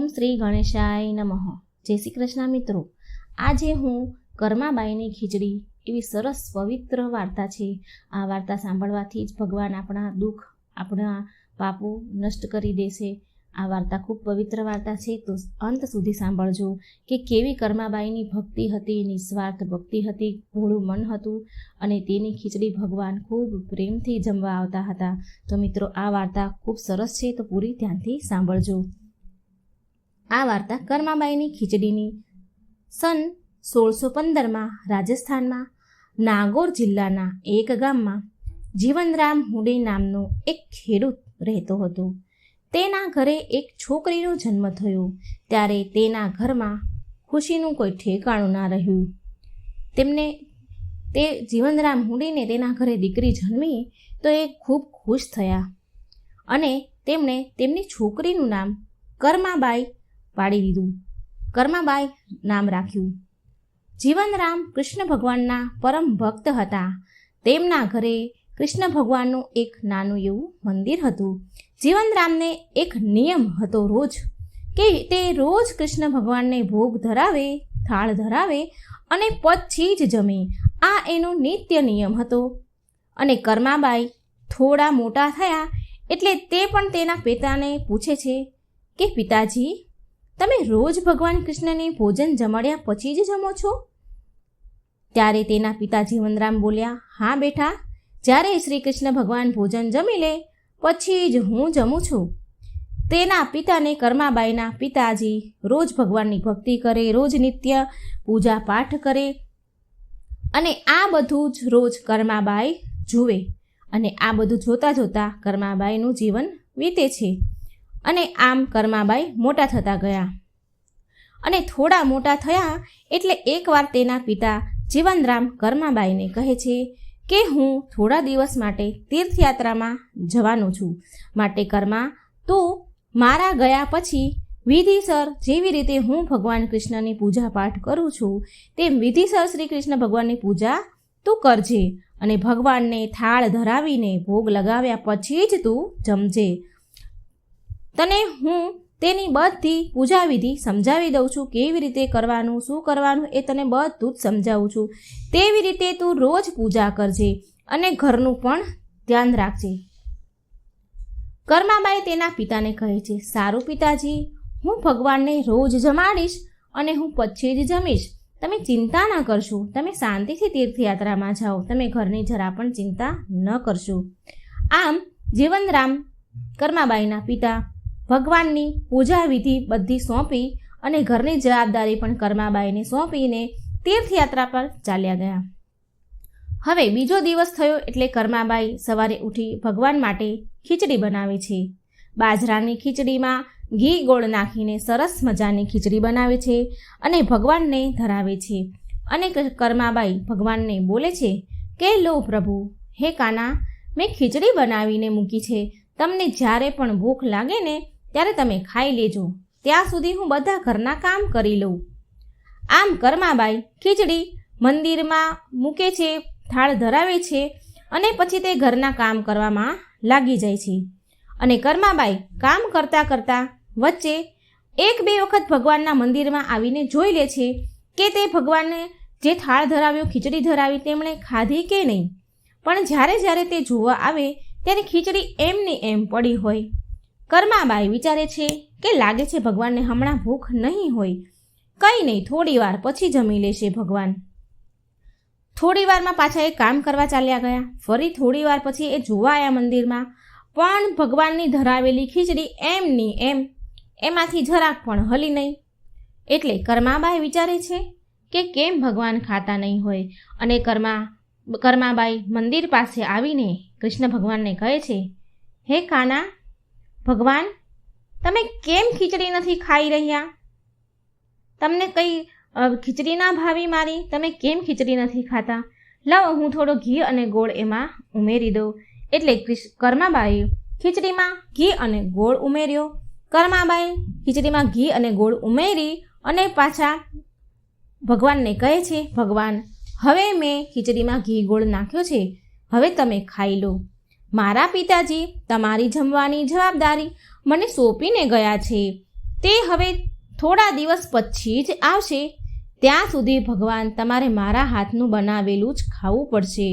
ઓમ શ્રી ગણેશાય નમઃ. જય શ્રી કૃષ્ણ મિત્રો. આજે હું કર્માબાઈની ખીચડી એવી સરસ પવિત્ર વાર્તા છે. આ વાર્તા સાંભળવાથી જ ભગવાન આપણા દુઃખ, આપણા પાપો નષ્ટ કરી દેશે. આ વાર્તા ખૂબ પવિત્ર વાર્તા છે, તો અંત સુધી સાંભળજો કે કેવી કર્માબાઈની ભક્તિ હતી, નિસ્વાર્થ ભક્તિ હતી, ભોળું મન હતું અને તેની ખીચડી ભગવાન ખૂબ પ્રેમથી જમવા આવતા હતા. તો મિત્રો, આ વાર્તા ખૂબ સરસ છે, તો પૂરી ધ્યાનથી સાંભળજો. આ વાર્તા કર્માબાઈની ખીચડીની સન 1615માં રાજસ્થાનમાં નાગોર જિલ્લાના એક ગામમાં જીવનરામ હુડે નામનો એક ખેડૂત રહેતો હતો. તેના ઘરે એક છોકરીનો જન્મ થયો. ત્યારે તેના ઘરમાં ખુશીનું કોઈ ઠેકાણું ના રહ્યું. તે જીવનરામ હુડીને તેના ઘરે દીકરી જન્મી તો એ ખૂબ ખુશ થયા અને તેમણે તેમની છોકરીનું નામ કર્માબાઈ પાડી દીધું. કર્માબાઈ નામ રાખ્યું. જીવનરામ કૃષ્ણ ભગવાનના પરમ ભક્ત હતા. તેમના ઘરે કૃષ્ણ ભગવાનનું એક નાનું એવું મંદિર હતું. જીવનરામને એક નિયમ હતો કે તે રોજ કૃષ્ણ ભગવાનને ભોગ ધરાવે, થાળ ધરાવે અને પછી જ જમે. આ એનો નિત્ય નિયમ હતો. અને કર્માબાઈ થોડા મોટા થયા એટલે તે પણ તેના પિતાને પૂછે છે કે પિતાજી, તમે રોજ ભગવાન કૃષ્ણને ભોજન જમાડ્યા પછી જ જમો છો? ત્યારે તેના પિતા જીવનરામ બોલ્યા, હા બેટા, જ્યારે શ્રી કૃષ્ણ ભગવાન ભોજન જમી લે પછી જ હું જમું છું. તેના પિતાને કર્માબાઈના પિતાજી રોજ ભગવાનની ભક્તિ કરે, રોજ નિત્ય પૂજા પાઠ કરે અને આ બધું જ રોજ કર્માબાઈ જુએ. અને આ બધું જોતાં જોતાં કર્માબાઈનું જીવન વીતે છે. અને આમ કર્માબાઈ મોટા થતા ગયા. અને થોડા મોટા થયા એટલે એકવાર તેના પિતા જીવનરામ કર્માબાઈને કહે છે કે હું થોડા દિવસ માટે તીર્થયાત્રામાં જવાનું છું. માટે કર્મા, તું મારા ગયા પછી વિધિસર જેવી રીતે હું ભગવાન કૃષ્ણની પૂજા પાઠ કરું છું તેમ વિધિસર શ્રી કૃષ્ણ ભગવાનની પૂજા તું કરજે અને ભગવાનને થાળ ધરાવીને ભોગ લગાવ્યા પછી જ તું જમજે. તને હું તેની બધી પૂજા વિધિ સમજાવી દઉં છું. કેવી રીતે કરવાનું, શું કરવાનું એ તને બધું જ સમજાવું છું. તેવી રીતે તું રોજ પૂજા કરજે અને ઘરનું પણ ધ્યાન રાખજે. કર્માબાઈ તેના પિતાને કહે છે, સારું પિતાજી, હું ભગવાનને રોજ જમાડીશ અને હું પછી જ જમીશ. તમે ચિંતા ન કરશો. તમે શાંતિથી તીર્થયાત્રામાં જાઓ. તમે ઘરની જરા પણ ચિંતા ન કરશો. આમ જીવનરામ કર્માબાઈના પિતા ભગવાનની પૂજા વિધિ બધી સોંપી અને ઘરની જવાબદારી પણ કર્માબાઈને સોંપીને તીર્થયાત્રા પર ચાલ્યા ગયા. હવે બીજો દિવસ થયો એટલે કર્માબાઈ સવારે ઉઠી ભગવાન માટે ખીચડી બનાવે છે. બાજરાની ખીચડીમાં ઘી ગોળ નાખીને સરસ મજાની ખીચડી બનાવે છે અને ભગવાનને ધરાવે છે. અને કર્માબાઈ ભગવાનને બોલે છે કે લો પ્રભુ, હે કાના, મેં ખીચડી બનાવીને મૂકી છે. તમને જ્યારે પણ ભૂખ લાગે ને ત્યારે તમે ખાઈ લેજો. ત્યાં સુધી હું બધા ઘરના કામ કરી લઉં. આમ કર્માબાઈ ખીચડી મંદિરમાં મૂકે છે, થાળ ધરાવે છે અને પછી તે ઘરના કામ કરવામાં લાગી જાય છે. અને કર્માબાઈ કામ કરતાં કરતાં વચ્ચે 1-2 વખત ભગવાનના મંદિરમાં આવીને જોઈ લે છે કે તે ભગવાનને જે થાળ ધરાવ્યો, ખીચડી ધરાવી, તેમણે ખાધી કે નહીં. પણ જ્યારે તે જોવા આવે ત્યારે ખીચડી એમની એમ પડી હોય. કર્માબાઈ વિચારે છે કે લાગે છે ભગવાનને હમણાં ભૂખ નહીં હોય. કંઈ નહીં, થોડી વાર પછી જમી લેશે ભગવાન. થોડી વારમાં પાછા એ કામ કરવા ચાલ્યા ગયા. ફરી થોડી વાર પછી એ જોવા આવ્યા મંદિરમાં, પણ ભગવાનની ધરાવેલી ખીચડી એમની એમ, એમાંથી જરાક પણ હલી નહીં. એટલે કર્માબાઈ વિચારે છે કે કેમ ભગવાન ખાતા નહીં હોય. અને કર્માબાઈ મંદિર પાસે આવીને કૃષ્ણ ભગવાનને કહે છે, હે કાના, ભગવાન, તમે કેમ ખીચડી નથી ખાઈ રહ્યા? તમને કંઈ ખીચડી ના ભાવી મારી? તમે કેમ ખીચડી નથી ખાતા? લાવો હું થોડો ઘી અને ગોળ એમાં ઉમેરી દઉં. એટલે કર્માબાઈએ ખીચડીમાં ઘી અને ગોળ ઉમેર્યો. કર્માબાઈ ખીચડીમાં ઘી અને ગોળ ઉમેરી અને પાછા ભગવાનને કહે છે, ભગવાન, હવે મેં ખીચડીમાં ઘી ગોળ નાખ્યો છે, હવે તમે ખાઈ લો. મારા પિતાજી તમારી જમવાની જવાબદારી મને સોંપીને ગયા છે. તે હવે થોડા દિવસ પછી જ આવશે. ત્યાં સુધી ભગવાન તમારે મારા હાથનું બનાવેલું જ ખાવું પડશે.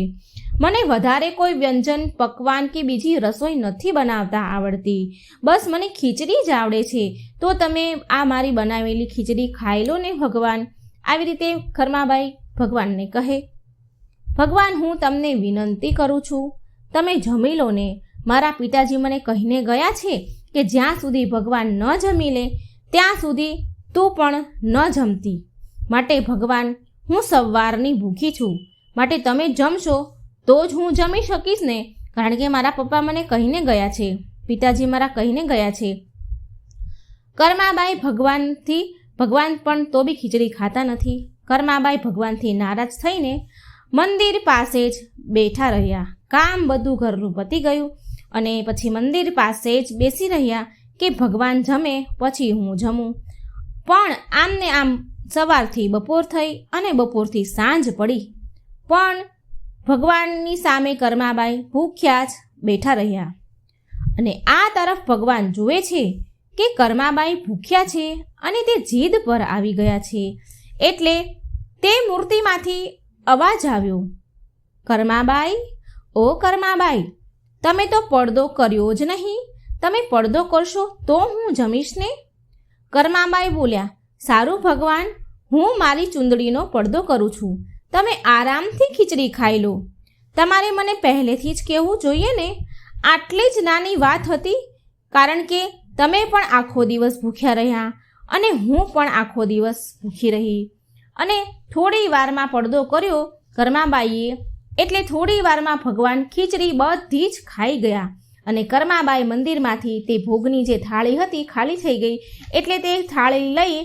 મને વધારે કોઈ વ્યંજન, પકવાન કે બીજી રસોઈ નથી બનાવતા આવડતી. બસ મને ખીચડી જ આવડે છે. તો તમે આ મારી બનાવેલી ખીચડી ખાઈ લો ને ભગવાન. આવી રીતે કર્માબાઈ ભગવાનને કહે. ભગવાન, હું તમને વિનંતી કરું છું, તમે જમી લો ને. મારા પિતાજી મને કહીને ગયા છે કે જ્યાં સુધી ભગવાન ન જમી લે ત્યાં સુધી તું પણ ન જમતી. માટે ભગવાન, હું સવારની ભૂખી છું, માટે તમે જમશો તો જ હું જમી શકીશ ને. કારણ કે મારા પપ્પા મને કહીને ગયા છે, પિતાજી મારા કહીને ગયા છે. કર્માબાઈ ભગવાન પણ તો બી ખીચડી ખાતા નથી. કર્માબાઈ ભગવાનથી નારાજ થઈને મંદિર પાસે જ બેઠા રહ્યા. કામ બધું ઘરનું પતી ગયું અને પછી મંદિર પાસે જ બેસી રહ્યા કે ભગવાન જમે પછી હું જમું. પણ આમને આમ સવારથી બપોર થઈ અને બપોરથી સાંજ પડી, પણ ભગવાનની સામે કર્માબાઈ ભૂખ્યા જ બેઠા રહ્યા. અને આ તરફ ભગવાન જુએ છે કે કર્માબાઈ ભૂખ્યા છે અને તે જીદ પર આવી ગયા છે. એટલે તે મૂર્તિમાંથી અવાજ આવ્યો, કર્માબાઈ, ઓ કર્માબાઈ, તમે તો પડદો કર્યો જ નહીં. તમે પડદો કરશો તો હું જમીશ ને. કર્માબાઈ બોલ્યા, સારું ભગવાન, હું મારી ચૂંદડીનો પડદો કરું છું. તમે આરામથી ખીચડી ખાઈ લો. તમારે મને પહેલેથી જ કહેવું જોઈએ ને. આટલી જ નાની વાત હતી, કારણ કે તમે પણ આખો દિવસ ભૂખ્યા રહ્યા અને હું પણ આખો દિવસ ભૂખી રહી. અને થોડી વારમાં પડદો કર્યો કર્માબાઈએ, એટલે થોડી વારમાં ભગવાન ખીચડી બધી જ ખાઈ ગયા. અને કર્માબાઈ મંદિરમાંથી તે ભોગની જે થાળી હતી ખાલી થઈ ગઈ. એટલે તે થાળી લઈ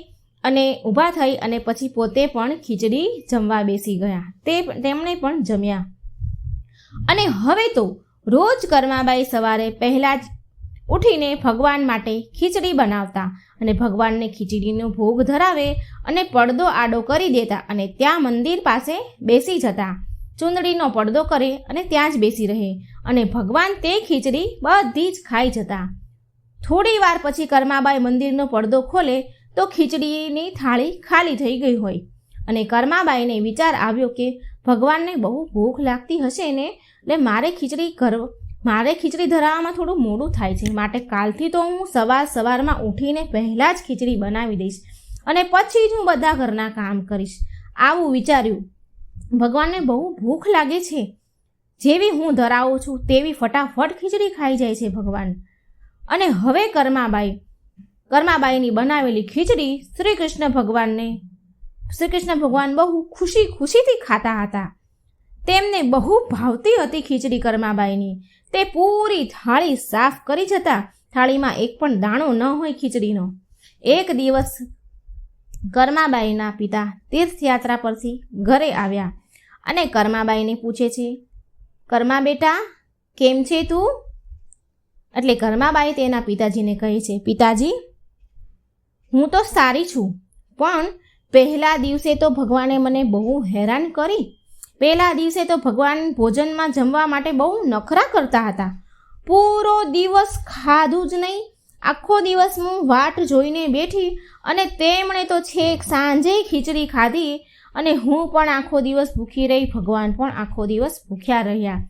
અને ઊભા થઈ અને પછી પોતે પણ ખીચડી જમવા બેસી ગયા. તેમણે પણ જમ્યા. અને હવે તો રોજ કર્માબાઈ સવારે પહેલાં જ ઉઠીને ભગવાન માટે ખીચડી બનાવતા અને ભગવાનને ખીચડીનો ભોગ ધરાવે અને પડદો આડો કરી દેતા અને ત્યાં મંદિર પાસે બેસી જતા. ચૂંદડીનો પડદો કરે અને ત્યાં જ બેસી રહે અને ભગવાન તે ખીચડી બધી જ ખાઈ જતા. થોડી વાર પછી કર્માબાઈ મંદિરનો પડદો ખોલે તો ખીચડીની થાળી ખાલી થઈ ગઈ હોય. અને કર્માબાઈને વિચાર આવ્યો કે ભગવાનને બહુ ભૂખ લાગતી હશે ને, એટલે મારે ખીચડી ધરાવવામાં થોડું મોડું થાય છે. માટે કાલથી તો હું સવારમાં ઉઠીને પહેલાં જ ખીચડી બનાવી દઈશ અને પછી જ હું બધા ઘરના કામ કરીશ. આવું વિચાર્યું. ભગવાનને બહુ ભૂખ લાગે છે. જેવી હું ધરાવું છું તેવી ફટાફટ ખીચડી ખાઈ જાય છે ભગવાન. અને હવે કર્માબાઈની બનાવેલી ખીચડી શ્રી કૃષ્ણ ભગવાન બહુ ખુશીથી ખાતા હતા. તેમને બહુ ભાવતી હતી ખીચડી કર્માબાઈની. તે પૂરી થાળી સાફ કરી જતા. થાળીમાં એક પણ દાણો ન હોય ખીચડીનો. એક દિવસ કર્માબાઈના પિતા તીર્થયાત્રા પરથી ઘરે આવ્યા અને કર્માબાઈને પૂછે છે, કર્મા બેટા, કેમ છે તું? એટલે કર્માબાઈ તેના પિતાજીને કહે છે, પિતાજી, હું તો સારી છું, પણ પહેલા દિવસે તો ભગવાને મને બહુ હેરાન કરી. પહેલા દિવસે તો ભગવાન ભોજનમાં જમવા માટે બહુ નખરા કરતા હતા. પૂરો દિવસ ખાધું જ નહીં. આખો દિવસ હું વાટ જોઈને બેઠી અને તેમણે તો છેક સાંજે ખીચડી ખાધી અને હું પણ આખો દિવસ ભૂખી રહી. ભગવાન પણ આખો દિવસ ભૂખ્યા રહ્યા.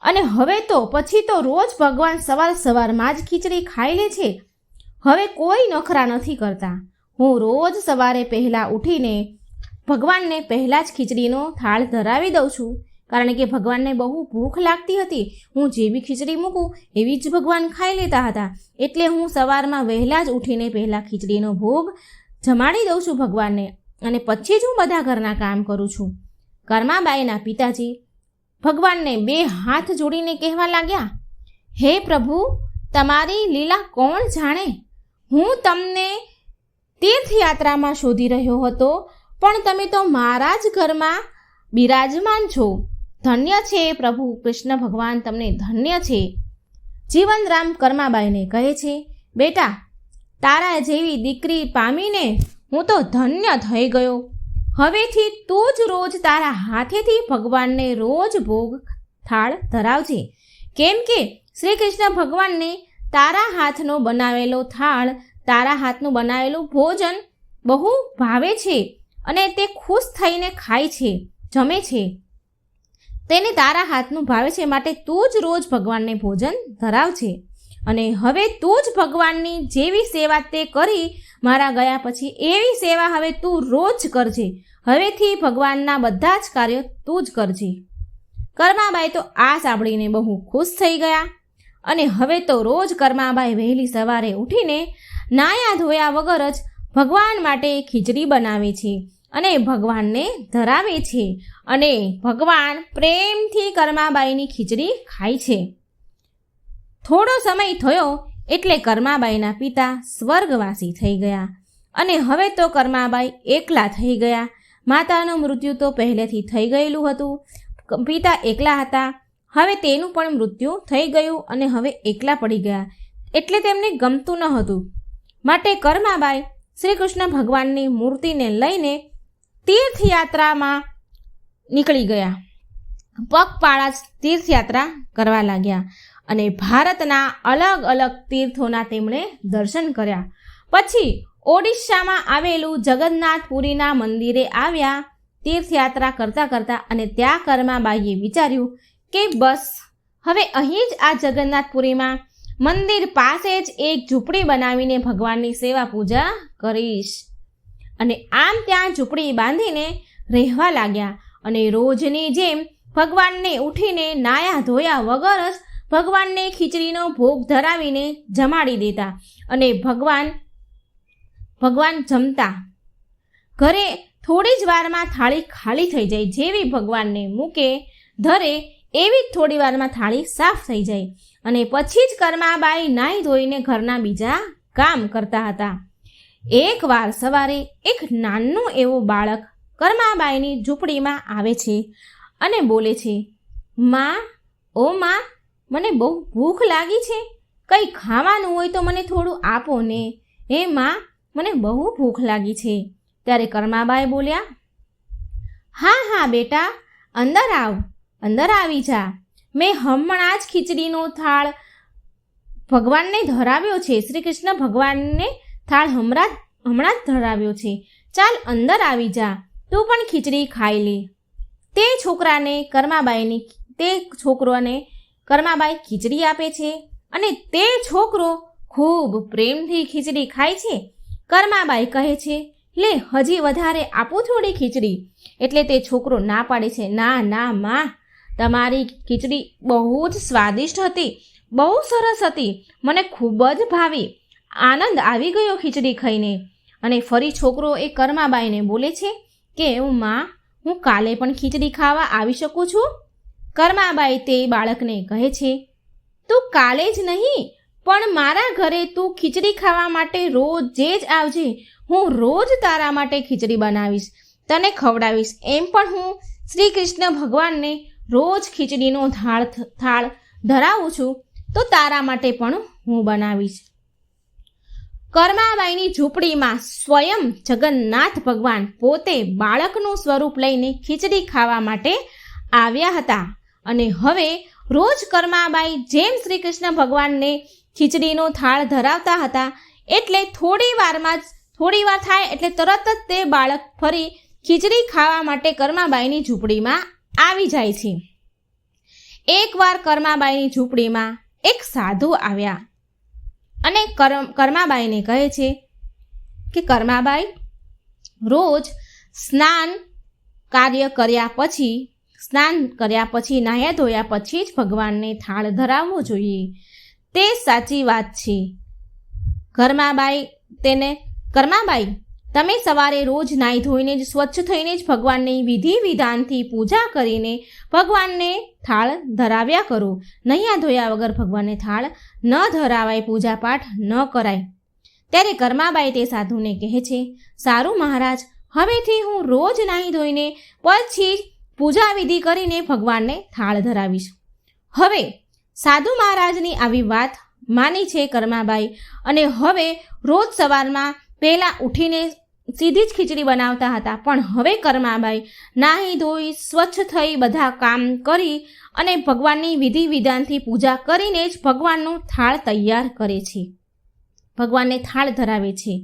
અને હવે તો પછી તો રોજ ભગવાન સવારમાં જ ખીચડી ખાઈ લે છે. હવે કોઈ નખરા નથી કરતા. હું રોજ સવારે પહેલાં ઉઠીને ભગવાનને પહેલાં જ ખીચડીનો થાળ ધરાવી દઉં છું, કારણ કે ભગવાનને બહુ ભૂખ લાગતી હતી. હું જેવી ખીચડી મૂકું એવી જ ભગવાન ખાઈ લેતા હતા. એટલે હું સવારમાં વહેલા જ ઉઠીને પહેલાં ખીચડીનો ભોગ જમાડી દઉં છું ભગવાનને અને પછી જ હું બધા ઘરના કામ કરું છું. કર્માબાઈના પિતાજી ભગવાનને 2 હાથ જોડીને કહેવા લાગ્યા, હે પ્રભુ, તમારી લીલા કોણ જાણે. હું તમને તીર્થયાત્રામાં શોધી રહ્યો હતો, પણ તમે તો મારા જ ઘરમાં બિરાજમાન છો. ધન્ય છે પ્રભુ કૃષ્ણ ભગવાન, તમને ધન્ય છે. જીવનરામ કર્માબાઈને કહે છે, બેટા, તારા જેવી દીકરી પામીને હું તો ધન્ય થઈ ગયો. હવેથી તું જ રોજ તારા હાથેથી ભગવાનને રોજ ભોગ થાળ ધરાવજે, કેમ કે શ્રી કૃષ્ણ ભગવાનને તારા હાથનો બનાવેલો થાળ તારા હાથનું બનાવેલું ભોજન બહુ ભાવે છે અને તે ખુશ થઈને ખાય છે, જમે છે. તેને તારા હાથનું ભાવે છે, માટે તું જ રોજ ભગવાનને ભોજન ધરાવજે. અને હવે તું જ ભગવાનની જેવી સેવા તે કરી મારા ગયા પછી એવી સેવા હવે તું રોજ કરજે. હવેથી ભગવાનના બધા જ કાર્યો તું જ કરજે. કર્માબાઈ તો આ સાંભળીને બહુ ખુશ થઈ ગયા અને હવે તો રોજ કર્માબાઈ વહેલી સવારે ઉઠીને નાયા ધોયા વગર જ ભગવાન માટે ખીચડી બનાવે છે અને ભગવાનને ધરાવે છે અને ભગવાન પ્રેમથી કર્માબાઈની ખીચડી ખાય છે. થોડો સમય થયો એટલે કર્માબાઈના પિતા સ્વર્ગવાસી થઈ ગયા અને હવે તો કર્માબાઈ એકલા થઈ ગયા. માતાનું મૃત્યુ તો પહેલેથી થઈ ગયેલું હતું. પિતા એકલા હતા, હવે તેનું પણ મૃત્યુ થઈ ગયું અને હવે એકલા પડી ગયા એટલે તેમને ગમતું ન હતું. માટે કર્માબાઈ શ્રી કૃષ્ણ ભગવાનની મૂર્તિને લઈને તીર્થયાત્રામાં નીકળી ગયા. પગપાળા જ તીર્થયાત્રા કરવા લાગ્યા અને ભારતના અલગ અલગ તીર્થોના તેમણે દર્શન કર્યા. પછી ઓડિશામાં આવેલું જગન્નાથપુરીના મંદિરે આવ્યા. તીર્થયાત્રા કરતાં કરતાં અને ત્યાં કર્માબાઈએ વિચાર્યું કે બસ હવે અહીં જ આ જગન્નાથપુરીમાં મંદિર પાસે જ એક ઝૂંપડી બનાવીને ભગવાનની સેવા પૂજા કરીશ. અને આમ ત્યાં ઝૂંપડી બાંધીને રહેવા લાગ્યા અને રોજની જેમ ભગવાનને ઉઠીને નાયા ધોયા વગર જ ભગવાનને ખીચડીનો ભોગ ધરાવીને જમાડી દેતા અને ભગવાન જમતા. ઘરે થોડી જ વારમાં થાળી ખાલી થઈ જાય. જેવી ભગવાનને મૂકે ધરે એવી જ થોડી વારમાં થાળી સાફ થઈ જાય અને પછી જ કર્માબાઈ નાહી ધોઈને ઘરના બીજા કામ કરતા હતા. એકવાર સવારે એક નાનું એવું બાળક કર્માબાઈની ઝૂંપડીમાં આવે છે અને બોલે છે, માં, ઓ માં, મને બહુ ભૂખ લાગી છે, કંઈ ખાવાનું હોય તો મને થોડું આપો ને. હે માં, મને બહુ ભૂખ લાગી છે. ત્યારે કર્માબાઈ બોલ્યા, હા હા બેટા, અંદર આવ, અંદર આવી જા. મેં હમણાં જ ખીચડીનો થાળ ભગવાનને ધરાવ્યો છે. શ્રી કૃષ્ણ ભગવાનને થાળ હમણાં જ ધરાવ્યો છે. ચાલ અંદર આવી જા, તું પણ ખીચડી ખાઈ લે. તે છોકરોને કર્માબાઈ ખીચડી આપે છે અને તે છોકરો ખૂબ પ્રેમથી ખીચડી ખાય છે. કર્માબાઈ કહે છે, લે હજી વધારે આપું થોડી ખીચડી. એટલે તે છોકરો ના પાડે છે, ના ના માં, તમારી ખીચડી બહુ જ સ્વાદિષ્ટ હતી, બહુ સરસ હતી, મને ખૂબ જ ભાવી, આનંદ આવી ગયો ખીચડી ખાઈને. અને ફરી છોકરો એ કર્માબાઈને બોલે છે કે માં, હું કાલે પણ ખીચડી ખાવા આવી શકું છું? કર્માબાઈ તે બાળકને કહે છે, તું કાલે જ નહીં પણ મારા ઘરે તું ખીચડી ખાવા માટે રોજે જ આવજે. હું રોજ તારા માટે ખીચડી બનાવીશ, તને ખવડાવીશ. એમ પણ હું શ્રી કૃષ્ણ ભગવાનને રોજ ખીચડીનો થાળ ધરાવું છું, તો તારા માટે પણ હું બનાવીશ. કર્માબાઈની ઝૂંપડીમાં સ્વયં જગન્નાથ ભગવાન પોતે બાળકનું સ્વરૂપ લઈને ખીચડી ખાવા માટે આવ્યા હતા. અને હવે રોજ કર્માબાઈ જેમ શ્રી કૃષ્ણ ભગવાનને ખીચડીનો થાળ ધરાવતા હતા એટલે થોડી વાર થાય એટલે તરત જ તે બાળક ફરી ખીચડી ખાવા માટે કર્માબાઈની ઝૂંપડીમાં આવી જાય છે. એકવાર કર્માબાઈની ઝૂંપડીમાં એક સાધુ આવ્યા અને કર્માબાઈને કહે છે કે કર્માબાઈ, રોજ સ્નાન કર્યા પછી નાહ્યા ધોયા પછી જ ભગવાનને થાળ ધરાવવો જોઈએ. તે સાચી વાત છે. કર્માબાઈ, તમે સવારે રોજ નાહી ધોઈને જ સ્વચ્છ થઈને જ ભગવાનની વિધિ વિધાનથી પૂજા કરીને ભગવાનને થાળ ધરાવ્યા કરો. નૈયા ધોયા વગર ભગવાનને થાળ ન ધરાવાય, પૂજાપાઠ ન કરાય. ત્યારે કર્માબાઈ તે સાધુને કહે છે, સારું મહારાજ, હવેથી હું રોજ નાહી ધોઈને પછી પૂજા વિધિ કરીને ભગવાનને થાળ ધરાવીશ. હવે સાધુ મહારાજની આવી વાત માની છે કર્માબાઈ અને હવે રોજ સવારમાં પહેલાં ઉઠીને સીધી જ ખીચડી બનાવતા હતા. પણ હવે કર્માબાઈ નાહી ધોઈ સ્વચ્છ થઈ બધા કામ કરી અને ભગવાનની વિધિ વિધાનથી પૂજા કરીને જ ભગવાનનો થાળ તૈયાર કરે છે. ભગવાનને થાળ ધરાવે છે.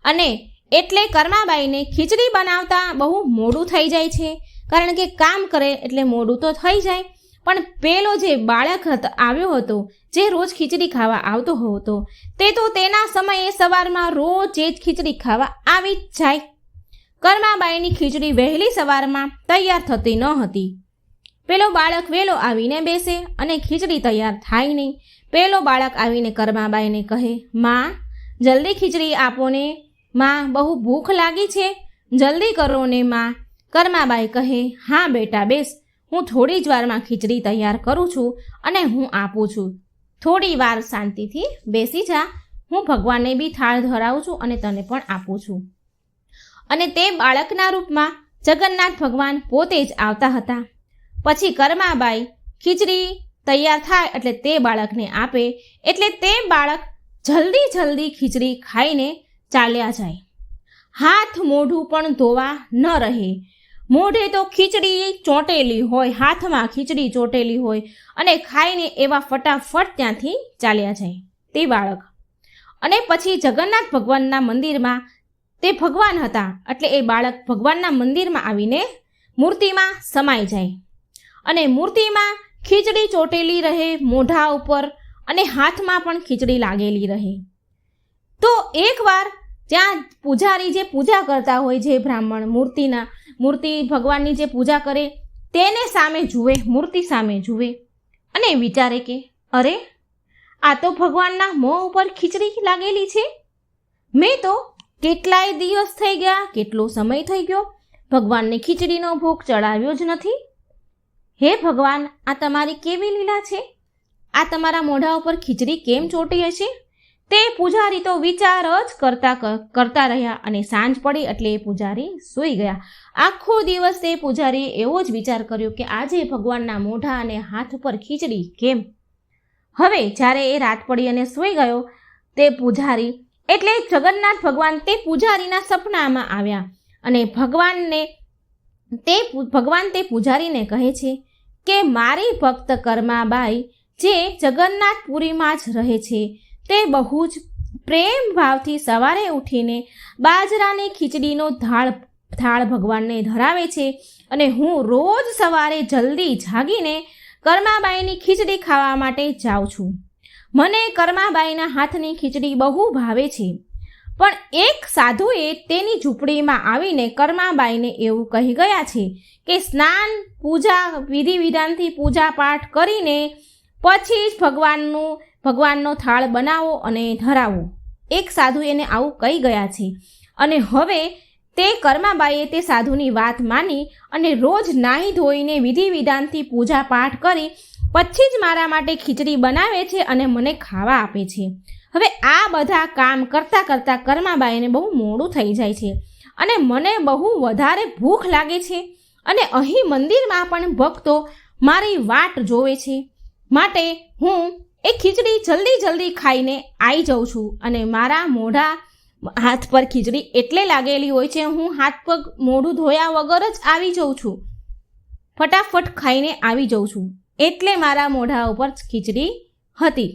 અને એટલે કર્માબાઈને ખીચડી બનાવતા બહુ મોડું થઈ જાય છે, કારણ કે કામ કરે એટલે મોડું તો થઈ જાય. પણ પેલો જે બાળક આવ્યો હતો, જે રોજ ખીચડી ખાવા આવતો હતો, તે તો તેના સમયે સવારમાં રોજ જ ખીચડી ખાવા આવી જ જાય. કર્માબાઈની ખીચડી વહેલી સવારમાં તૈયાર થતી ન હતી. પેલો બાળક વહેલો આવીને બેસે અને ખીચડી તૈયાર થાય નહીં. પેલો બાળક આવીને કર્માબાઈને કહે, માં જલ્દી ખીચડી આપો ને, માં બહુ ભૂખ લાગી છે, જલ્દી કરો ને માં. કર્માબાઈ કહે, હા બેટા બેસ, હું થોડી જ વારમાં ખીચડી તૈયાર કરું છું અને હું આપું છું. થોડી વાર શાંતિથી બેસી જા, હું ભગવાનને બી થાળ ધરાવું છું અને તને પણ આપું છું. અને તે બાળકના રૂપમાં જગન્નાથ ભગવાન પોતે જ આવતા હતા. પછી કર્માબાઈ ખીચડી તૈયાર થાય એટલે તે બાળકને આપે, એટલે તે બાળક જલ્દી ખીચડી ખાઈને ચાલ્યા જાય. હાથ મોઢું પણ ધોવા ન રહે. મોઢે તો ખીચડી ચોંટેલી હોય, હાથમાં ખીચડી ચોંટેલી હોય અને ખાઈને એવા ફટાફટ ત્યાંથી ચાલ્યા જાય તે બાળક. અને પછી જગન્નાથ ભગવાનના મંદિરમાં તે ભગવાન હતા, એટલે એ બાળક ભગવાનના મંદિરમાં આવીને મૂર્તિમાં સમાઈ જાય. અને મૂર્તિમાં ખીચડી ચોંટેલી રહે મોઢા ઉપર અને હાથમાં પણ ખીચડી લાગેલી રહે. તો એકવાર ત્યાં પૂજારી જે પૂજા કરતા હોય, જે બ્રાહ્મણ મૂર્તિ ભગવાનની જે પૂજા કરે, તેને સામે જુએ, મૂર્તિ સામે જુએ અને વિચારે કે અરે, આ તો ભગવાનના મોં ઉપર ખીચડી લાગેલી છે. મેં તો કેટલાય દિવસ થઈ ગયા, કેટલો સમય થઈ ગયો, ભગવાનને ખીચડીનો ભોગ ચડાવ્યો જ નથી. હે ભગવાન, આ તમારી કેવી લીલા છે? આ તમારા મોઢા ઉપર ખીચડી કેમ ચોંટી હશે? તે પૂજારી તો વિચાર જ કરતા રહ્યા અને સાંજ પડી એટલે એ પૂજારી સૂઈ ગયા. આખો દિવસ તે પૂજારીએ એવો જ વિચાર કર્યો કે આજે ભગવાનના મોઢા અને હાથ પર ખીચડી કેમ. હવે જ્યારે એ રાત પડી અને સૂઈ ગયો તે પૂજારી, એટલે જગન્નાથ ભગવાન તે પૂજારીના સપનામાં આવ્યા અને ભગવાન તે પૂજારીને કહે છે કે મારી ભક્ત કર્માબાઈ જે જગન્નાથપુરીમાં જ રહે છે, તે બહુ જ પ્રેમ ભાવથી સવારે ઉઠીને બાજરાની ખીચડીનો થાળ ભગવાનને ધરાવે છે અને હું રોજ સવારે જલ્દી જાગીને કર્માબાઈની ખીચડી ખાવા માટે જાઉં છું. મને કર્માબાઈના હાથની ખીચડી બહુ ભાવે છે. પણ એક સાધુએ તેની ઝૂંપડીમાં આવીને કર્માબાઈને એવું કહી ગયા છે કે સ્નાન, પૂજા, વિધિ વિધાનથી પૂજા પાઠ કરીને પછી જ ભગવાનનો થાળ બનાવો અને ધરાવો. એક સાધુ એને આવું કહી ગયા છે અને હવે તે કર્માબાઈએ તે સાધુની વાત માની અને રોજ નાહી ધોઈને વિધિ વિધાનથી પૂજા પાઠ કરી પછી જ મારા માટે ખીચડી બનાવે છે અને મને ખાવા આપે છે. હવે આ બધા કામ કરતાં કર્માબાઈને બહુ મોડું થઈ જાય છે અને મને બહુ વધારે ભૂખ લાગે છે અને અહીં મંદિરમાં પણ ભક્તો મારી વાટ જોવે છે, માટે હું એ ખીચડી જલ્દી ખાઈને આવી જાઉં છું અને મારા મોઢા હાથ પર ખીચડી એટલે લાગેલી હોય છે, હું હાથ પગ મોઢું ધોયા વગર જ આવી જાઉં છું, ફટાફટ ખાઈને આવી જાઉં છું, એટલે મારા મોઢા ઉપર ખીચડી હતી.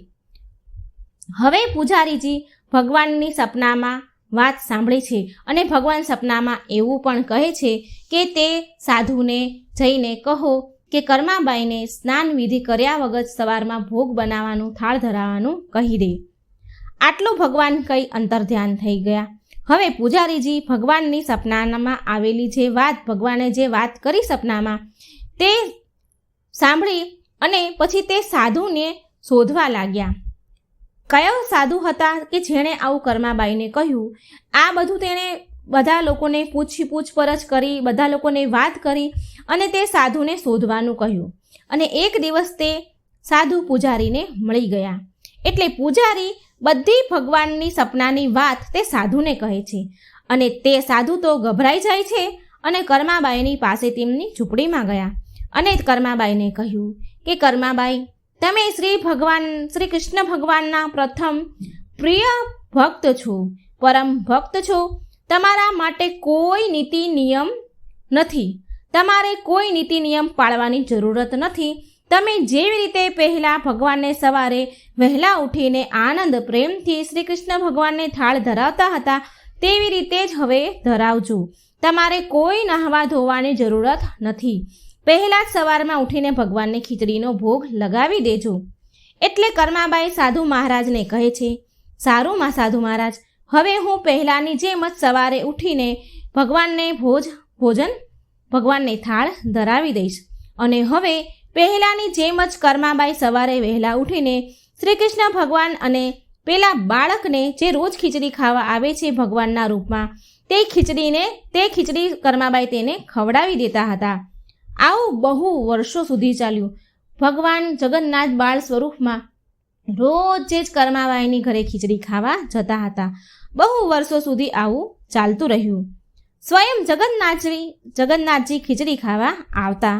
હવે પૂજારીજી ભગવાનની સપનામાં વાત સાંભળે છે અને ભગવાન સપનામાં એવું પણ કહે છે કે તે સાધુને જઈને કહો કે કર્માબાઈને સ્નાન વિધિ કર્યા વગર સવારમાં ભોગ બનાવવાનું, થાળ ધરાવવાનું કહી દે. આટલું ભગવાન કંઈ અંતર્ધ્યાન થઈ ગયા. હવે પૂજારીજી ભગવાનની સપનામાં આવેલી જે વાત, ભગવાને જે વાત કરી સપનામાં, તે સાંભળી અને પછી તે સાધુને શોધવા લાગ્યા. કયો સાધુ હતા કે જેણે આવું કર્માબાઈને કહ્યું? આ બધું તેણે બધા લોકોને પૂછપરછ કરી, બધા લોકોને વાત કરી અને તે સાધુને શોધવાનું કહ્યું. અને એક દિવસ તે સાધુ પૂજારીને મળી ગયા. એટલે પૂજારી બધી ભગવાનની સપનાની વાત તે સાધુને કહે છે અને તે સાધુ તો ગભરાઈ જાય છે અને કર્માબાઈની પાસે તેમની ઝૂંપડીમાં ગયા અને કર્માબાઈને કહ્યું કે કર્માબાઈ, તમે શ્રી કૃષ્ણ ભગવાનના પ્રથમ પ્રિય ભક્ત છો, પરમ ભક્ત છો. તમારા માટે કોઈ નીતિ નિયમ નથી, તમારે કોઈ નીતિ નિયમ પાળવાની જરૂરત નથી. તમે જેવી રીતે પહેલાં ભગવાનને સવારે વહેલા ઉઠીને આનંદ પ્રેમથી શ્રી કૃષ્ણ ભગવાનને થાળ ધરાવતા હતા તેવી રીતે જ હવે ધરાવજો. તમારે કોઈ નહાવા ધોવાની જરૂરત નથી. પહેલાં જ સવારમાં ઉઠીને ભગવાનને ખીચડીનો ભોગ લગાવી દેજો. એટલે કર્માબાઈ સાધુ મહારાજને કહે છે, સારું માં સાધુ મહારાજ, હવે હું પહેલાંની જેમ જ સવારે ઉઠીને ભગવાનને ભગવાનને થાળ ધરાવી દઈશ. અને હવે પહેલાંની જેમ જ કર્માબાઈ સવારે વહેલા ઉઠીને શ્રી કૃષ્ણ ભગવાન અને પેલા બાળકને જે રોજ ખીચડી ખાવા આવે છે ભગવાનના રૂપમાં, તે ખીચડી કર્માબાઈ તેને ખવડાવી દેતા હતા. આવું બહુ વર્ષો સુધી ચાલ્યું. ભગવાન જગન્નાથ બાળ સ્વરૂપમાં રોજે જ કર્માબાઈની ઘરે ખીચડી ખાવા જતા હતા. બહુ વર્ષો સુધી આવું ચાલતું રહ્યું. સ્વયં જગન્નાથજી ખીચડી ખાવા આવતા.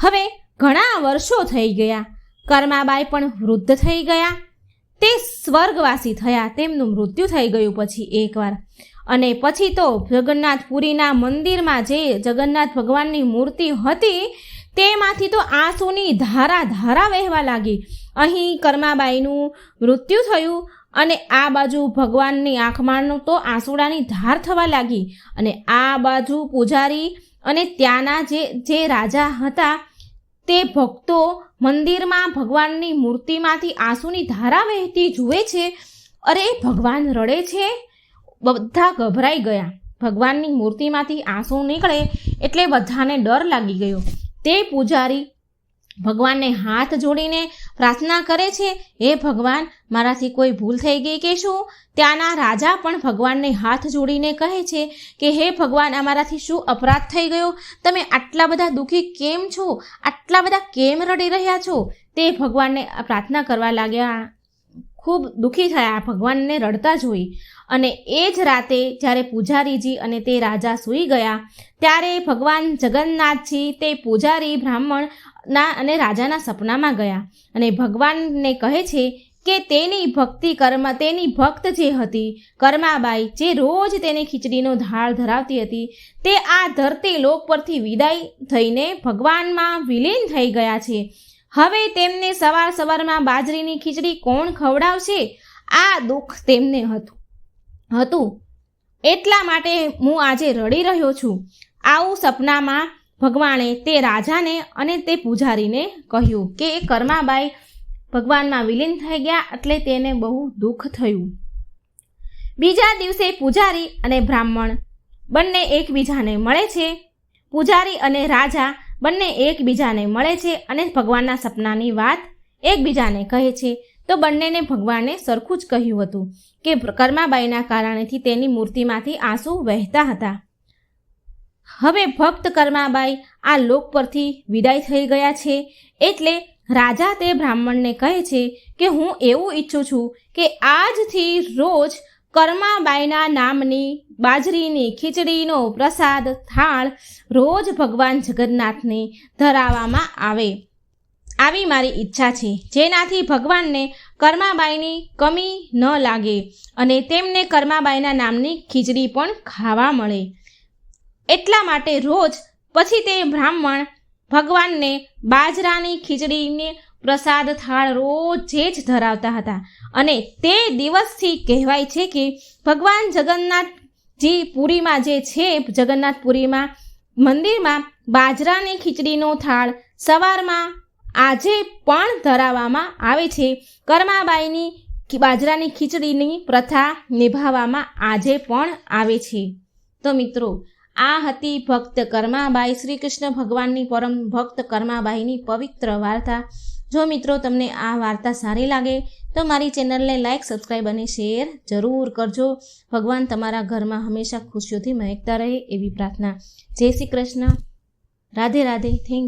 હવે ઘણા વર્ષો થઈ ગયા. કર્માબાઈ પણ વૃદ્ધ થઈ ગયા. તે સ્વર્ગવાસી થયા. તેમનું મૃત્યુ થઈ ગયું પછી એકવાર. અને પછી તો જગન્નાથપુરીના મંદિરમાં જે જગન્નાથ ભગવાનની મૂર્તિ હતી તેમાંથી તો આંસુની ધારા વહેવા લાગી. અહીં કર્માબાઈનું મૃત્યુ થયું અને આ બાજુ ભગવાનની આંખમાં તો આંસુડાની ધાર થવા લાગી. અને આ બાજુ પૂજારી અને ત્યાંના જે રાજા હતા તે ભક્તો મંદિરમાં ભગવાનની મૂર્તિમાંથી આંસુની ધારા વહેતી જુએ છે. અરે ભગવાન રડે છે. બધા ગભરાઈ ગયા. ભગવાનની મૂર્તિમાંથી આંસુ નીકળે એટલે બધાને ડર લાગી ગયો. તે પૂજારી ભગવાનને હાથ જોડીને પ્રાર્થના કરે છે, હે ભગવાન, મારાથી કોઈ ભૂલ થઈ ગઈ કે શું? ત્યાંના રાજા પણ ભગવાનને હાથ જોડીને કહે છે કે હે ભગવાન, અમારાથી શું અપરાધ થઈ ગયો? તમે આટલા બધા દુઃખી કેમ છો? આટલા બધા કેમ રડી રહ્યા છો? તે ભગવાનને પ્રાર્થના કરવા લાગ્યા. ખૂબ દુઃખી થયા ભગવાનને રડતા જોઈ. અને એ જ રાતે જ્યારે પૂજારીજી અને તે રાજા સૂઈ ગયા ત્યારે ભગવાન જગન્નાથજી તે પૂજારી બ્રાહ્મણના અને રાજાના સપનામાં ગયા અને ભગવાનને કહે છે કે તેની ભક્ત જે હતી કર્માબાઈ, જે રોજ તેની ખીચડીનો થાળ ધરાવતી હતી, તે આ ધરતી લોક પરથી વિદાય થઈને ભગવાનમાં વિલીન થઈ ગયા છે. હવે તેમને સવારમાં બાજરીની ખીચડી કોણ ખવડાવશે? આ દુઃખ તેમને હતું. એટલા માટે હું આજે રડી રહ્યો છું. આવું સપનામાં ભગવાને તે રાજાને અને તે પૂજારીને કહ્યું કે કર્માબાઈ ભગવાનમાં વિલીન થઈ ગયા એટલે તેને બહુ દુઃખ થયું. બીજા દિવસે પૂજારી અને બ્રાહ્મણ બંને એકબીજાને મળે છે. પૂજારી અને રાજા બંને એકબીજાને મળે છે અને ભગવાનના સપનાની વાત એકબીજાને કહે છે. તો બંનેને ભગવાને સરખું જ કહ્યું હતું કે કર્માબાઈના કારણેથી તેની મૂર્તિમાંથી આંસુ વહેતા હતા. હવે ભક્ત કર્માબાઈ આ લોક પરથી વિદાય થઈ ગયા છે. એટલે રાજા તે બ્રાહ્મણને કહે છે કે હું એવું ઈચ્છું છું કે આજથી રોજ કર્માબાઈના નામની બાજરીની ખીચડીનો પ્રસાદ થાળ રોજ ભગવાન જગન્નાથને ધરાવવામાં આવે. આવી મારી ઈચ્છા છે, જેનાથી ભગવાનને કર્માબાઈની કમી ન લાગે અને તેમને કર્માબાઈના નામની ખીચડી પણ ખાવા મળે. એટલા માટે રોજ પછી તે બ્રાહ્મણ ભગવાનને બાજરાની ખીચડીને પ્રસાદ થાળ રોજે જ ધરાવતા હતા. અને તે દિવસથી કહેવાય છે કે ભગવાન જગન્નાથજી પુરીમાં જે છે જગન્નાથપુરીમાં મંદિરમાં બાજરાની ખીચડીનો થાળ સવારમાં આજે પણ ધરાવવામાં આવે છે. કર્માબાઈની બાજરાની ખીચડીની પ્રથા નિભાવવામાં આજે પણ આવે છે. તો મિત્રો, આ હતી ભક્ત કર્માબાઈ, શ્રી કૃષ્ણ ભગવાનની પરમ ભક્ત કર્માબાઈની પવિત્ર વાર્તા. જો મિત્રો તમને આ વાર્તા સારી લાગે તો મારી ચેનલને લાઇક, સબસ્ક્રાઈબ અને શેર જરૂર કરજો. ભગવાન તમારા ઘરમાં હંમેશા ખુશીઓથી મહેકતા રહે એવી પ્રાર્થના. જય શ્રી કૃષ્ણ. રાધે રાધે. થેન્ક